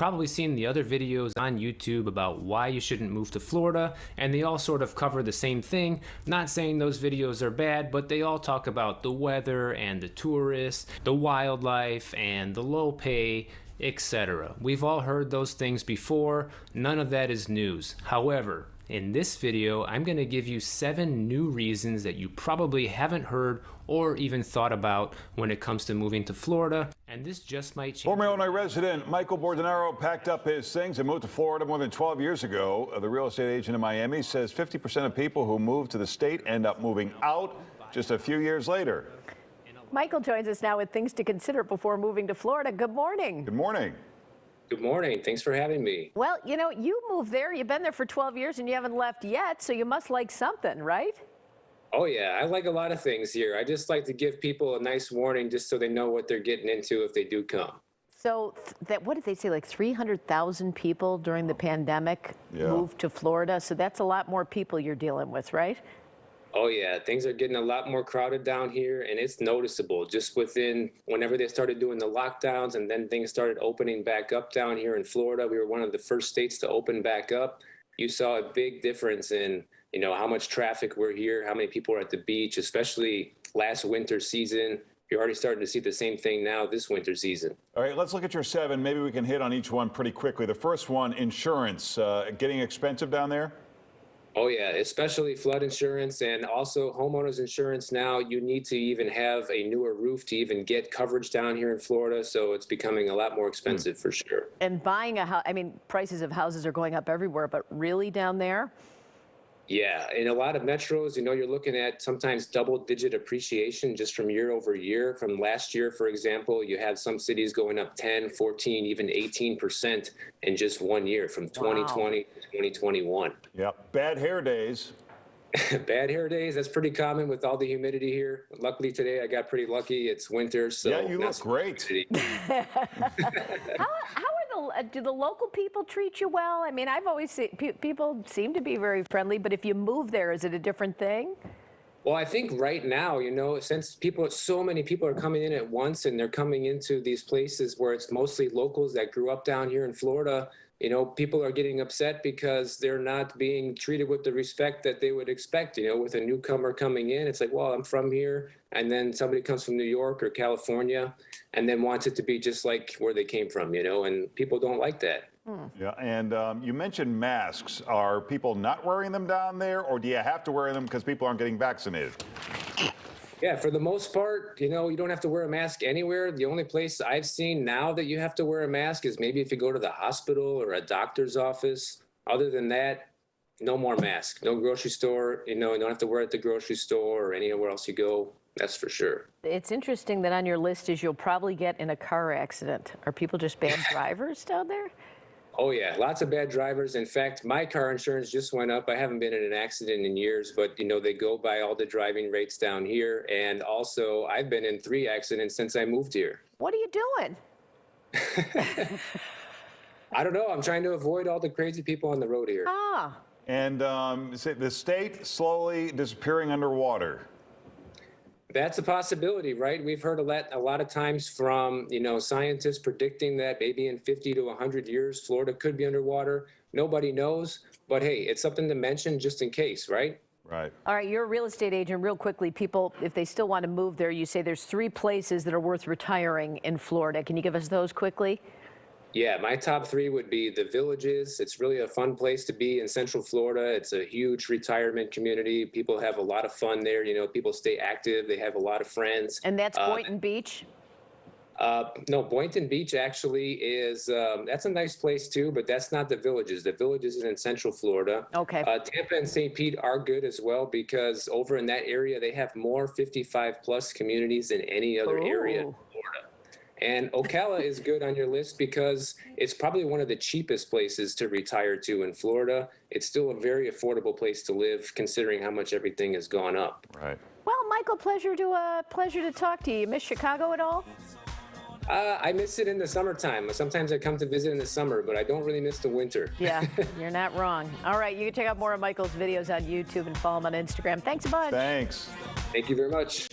probably seen the other videos on YouTube about why you shouldn't move to Florida, and they all sort of cover the same thing. Not saying those videos are bad, but they all talk about the weather and the tourists, the wildlife and the low pay, etc. We've all heard those things before. None of that is news. However, in this video, I'm going to give you 7 new reasons that you probably haven't heard or even thought about when it comes to moving to Florida, and this just might change. Former Illinois resident Michael Bordenaro packed up his things and moved to Florida more than 12 years ago. The real estate agent in Miami says 50% of people who move to the state end up moving out just a few years later. Michael joins us now with things to consider before moving to Florida. Good morning. Good morning. Good morning. Thanks for having me. Well, you know, you moved there. You've been there for 12 years and you haven't left yet, so you must like something, right? Oh, yeah. I like a lot of things here. I just like to give people a nice warning just so they know what they're getting into if they do come. So what did they say, like 300,000 people during the pandemic moved to Florida? So that's a lot more people you're dealing with, right? Oh, yeah. Things are getting a lot more crowded down here, and it's noticeable just within whenever they started doing the lockdowns and then things started opening back up down here in Florida. We were one of the first states to open back up. You saw a big difference in, you know, how much traffic we're here, how many people are at the beach, especially last winter season. You're already starting to see the same thing now this winter season. All right, let's look at your 7. Maybe we can hit on each one pretty quickly. The first one, insurance. Getting expensive down there? Oh, yeah, especially flood insurance and also homeowners insurance. Now you need to even have a newer roof to even get coverage down here in Florida. So it's becoming a lot more expensive for sure. And buying a house, I mean, prices of houses are going up everywhere, but really down there? Yeah, in a lot of metros, you know, you're looking at sometimes double-digit appreciation just from year over year. From last year, for example, you have some cities going up 10, 14, even 18% in just 1 year from 2020 to 2021. Yep. Bad hair days. Bad hair days, that's pretty common with all the humidity here. Luckily today I got pretty lucky. It's winter, so yeah, you look great. Do the local people treat you well? I mean, I've always seen people seem to be very friendly, but if you move there, is it a different thing? Well, I think right now, you know, since so many people are coming in at once and they're coming into these places where it's mostly locals that grew up down here in Florida, you know, people are getting upset because they're not being treated with the respect that they would expect, you know, with a newcomer coming in. It's like, well, I'm from here. And then somebody comes from New York or California and then wants it to be just like where they came from, you know, and people don't like that. Yeah, and you mentioned masks. Are people not wearing them down there, or do you have to wear them because people aren't getting vaccinated? Yeah, for the most part, you know, you don't have to wear a mask anywhere. The only place I've seen now that you have to wear a mask is maybe if you go to the hospital or a doctor's office. Other than that, no more mask. No grocery store, you know, you don't have to wear it at the grocery store or anywhere else you go. That's for sure. It's interesting that on your list is you'll probably get in a car accident. Are people just bad drivers down there? Oh, yeah, lots of bad drivers. In fact, my car insurance just went up. I haven't been in an accident in years, but, you know, they go by all the driving rates down here. And also, I've been in 3 accidents since I moved here. What are you doing? I don't know. I'm trying to avoid all the crazy people on the road here. Ah. And the state slowly disappearing underwater. That's a possibility, right? We've heard a lot of times from, you know, scientists predicting that maybe in 50 to 100 years, Florida could be underwater. Nobody knows, but hey, it's something to mention just in case, right? Right. All right, you're a real estate agent. Real quickly, people, if they still want to move there, you say there's 3 places that are worth retiring in Florida. Can you give us those quickly? Yeah, my top 3 would be the Villages. It's really a fun place to be in Central Florida. It's a huge retirement community. People have a lot of fun there. You know, people stay active. They have a lot of friends. And that's Boynton Beach? No, Boynton Beach actually is, that's a nice place too, but that's not the Villages. The Villages is in Central Florida. Okay. Tampa and St. Pete are good as well because over in that area, they have more 55 plus communities than any other area in Florida. And Ocala is good on your list because it's probably one of the cheapest places to retire to in Florida. It's still a very affordable place to live considering how much everything has gone up. Right. Well, Michael, pleasure to talk to you. You miss Chicago at all? I miss it in the summertime. Sometimes I come to visit in the summer, but I don't really miss the winter. Yeah, you're not wrong. All right, you can check out more of Michael's videos on YouTube and follow him on Instagram. Thanks a bunch. Thanks. Thank you very much.